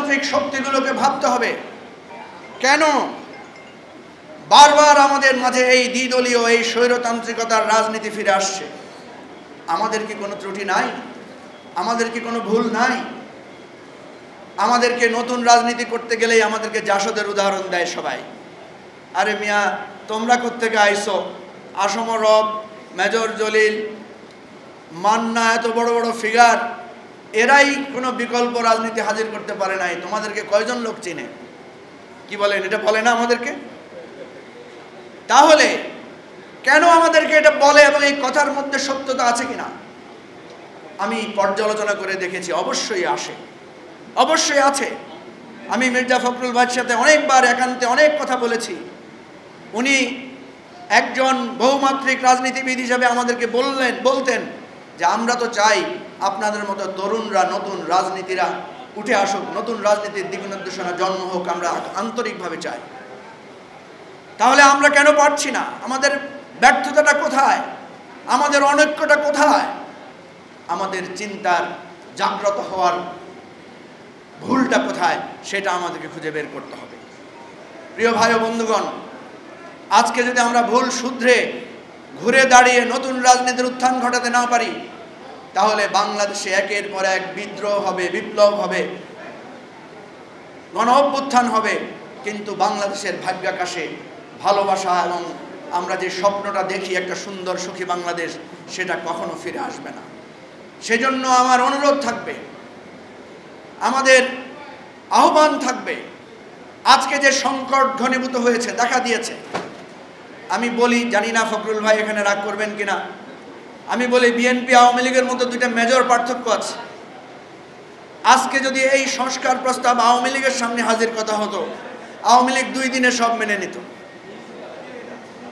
স্বৈরতান্ত্রিক শক্তিগুলোকে ভাবতে হবে, কেন বারবার আমাদের মাঝে এই দ্বিদলীয় এই স্বৈরতান্ত্রিকতার রাজনীতি ফিরে আসছে? আমাদের কি কোনো ত্রুটি নাই? আমাদের কি কোনো ভুল নাই? আমাদেরকে নতুন রাজনীতি করতে গেলেই আমাদেরকে জাসদের উদাহরণ দেয় সবাই। আরে মিয়া, তোমরা কোত্থেকে আইসো? আসম রব, মেজর জলিল, মান্না, এত বড় বড় ফিগার, এরাই কোনো বিকল্প রাজনীতি হাজির করতে পারে নাই। তোমাদেরকে কয়জন লোক চিনে? কি বলেন, এটা বলে না আমাদেরকে? তাহলে কেন আমাদেরকে এটা বলে এবং এই কথার মধ্যে সত্যতা আছে কিনা আমি পর্যালোচনা করে দেখেছি। অবশ্যই আসে, অবশ্যই আছে। আমি মির্জা ফখরুল ভাইয়ের সাথে অনেকবার একান্তে অনেক কথা বলেছি। উনি একজন বহুমাত্রিক রাজনীতিবিদ হিসাবে আমাদেরকে বলতেন যে আমরা তো চাই আপনাদের মতো তরুণরা, নতুন রাজনীতিরা উঠে আসুক, নতুন রাজনীতির দিক নির্দেশনা জন্ম হোক, আমরা আন্তরিকভাবে চাই। তাহলে আমরা কেন পারছি না? আমাদের ব্যর্থতাটা কোথায়? আমাদের অনৈক্যটা কোথায়? আমাদের চিন্তার জাগ্রত হওয়ার ভুলটা কোথায় সেটা আমাদেরকে খুঁজে বের করতে হবে। প্রিয় ভাই ও বন্ধুগণ, আজকে যদি আমরা ভুল শুধরে ঘুরে দাঁড়িয়ে নতুন রাজনীতির উত্থান ঘটাতে না পারি, তাহলে বাংলাদেশে একের পর এক বিদ্রোহ হবে, বিপ্লব হবে, গণ অভ্যুত্থান হবে, কিন্তু বাংলাদেশের ভাগ্যাকাশে ভালোবাসা এবং আমরা যে স্বপ্নটা দেখি একটা সুন্দর সুখী বাংলাদেশ, সেটা কখনো ফিরে আসবে না। সেজন্য আমার অনুরোধ থাকবে, আমাদের আহ্বান থাকবে, আজকে যে সংকট ঘনীভূত হয়েছে, দেখা দিয়েছে, আমি বলি, জানি না ফখরুল ভাই এখানে রাগ করবেন কিনা, আমি বলি বিএনপি আওয়ামী লীগের মধ্যে দুইটা মেজর পার্থক্য আছে। আজকে যদি এই সংস্কার প্রস্তাব আওয়ামী লীগের সামনে হাজির কথা হতো, আওয়ামী লীগ 2 দিনে সব মেনে নিত।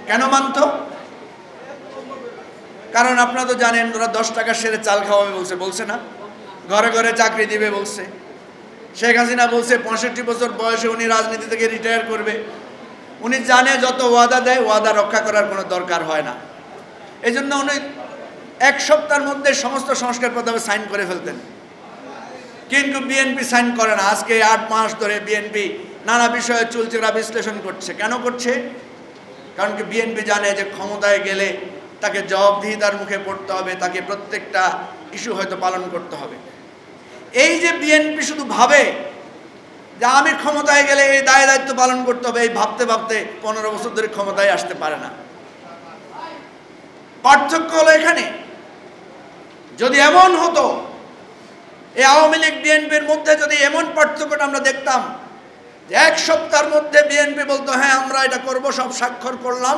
কেন মানত? কারণ আপনারা তো জানেন, ওরা 10 টাকা সেরে চাল খাওয়াবে বলছে না, ঘরে ঘরে চাকরি দিবে বলছে। শেখ হাসিনা বলছে 65 বছর বয়সে উনি রাজনীতি থেকে রিটায়ার করবে। উনি জানে যত ওয়াদা দেয়, ওয়াদা রক্ষা করার কোনো দরকার হয় না। এই জন্য উনি 1 সপ্তাহের মধ্যে সমস্ত সংস্কার প্রস্তাবে সাইন করে ফেলতেন। কিন্তু বিএনপি সাইন করে না। আজকে 8 মাস ধরে বিএনপি নানা বিষয়ে চুলচেরা বিশ্লেষণ করছে। কেন করছে? কারণ কি বিএনপি জানে যে ক্ষমতায় গেলে তাকে জবাবদিহিতার মুখে পড়তে হবে, তাকে প্রত্যেকটা ইস্যু হয়তো পালন করতে হবে। এই যে বিএনপি শুধু ভাবে যে আমি ক্ষমতায় গেলে এই দায় দায়িত্ব পালন করতে হবে, এই ভাবতে ভাবতে 15 বছর ধরে ক্ষমতায় আসতে পারে না। পার্থক্য হলো এখানে। যদি এমন হতো, এই আওয়ামী লীগ বিএনপির মধ্যে যদি এমন পার্থক্যটা আমরা দেখতাম যে 1 সপ্তাহের মধ্যে বিএনপি বলতো হ্যাঁ আমরা এটা করব, সব স্বাক্ষর করলাম,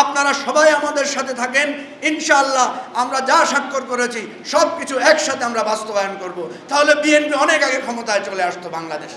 আপনারা সবাই আমাদের সাথে থাকেন, ইনশাআল্লাহ আমরা যা স্বাক্ষর করেছি সব কিছু একসাথে আমরা বাস্তবায়ন করব, তাহলে বিএনপি অনেক আগে ক্ষমতায় চলে আসতো বাংলাদেশ।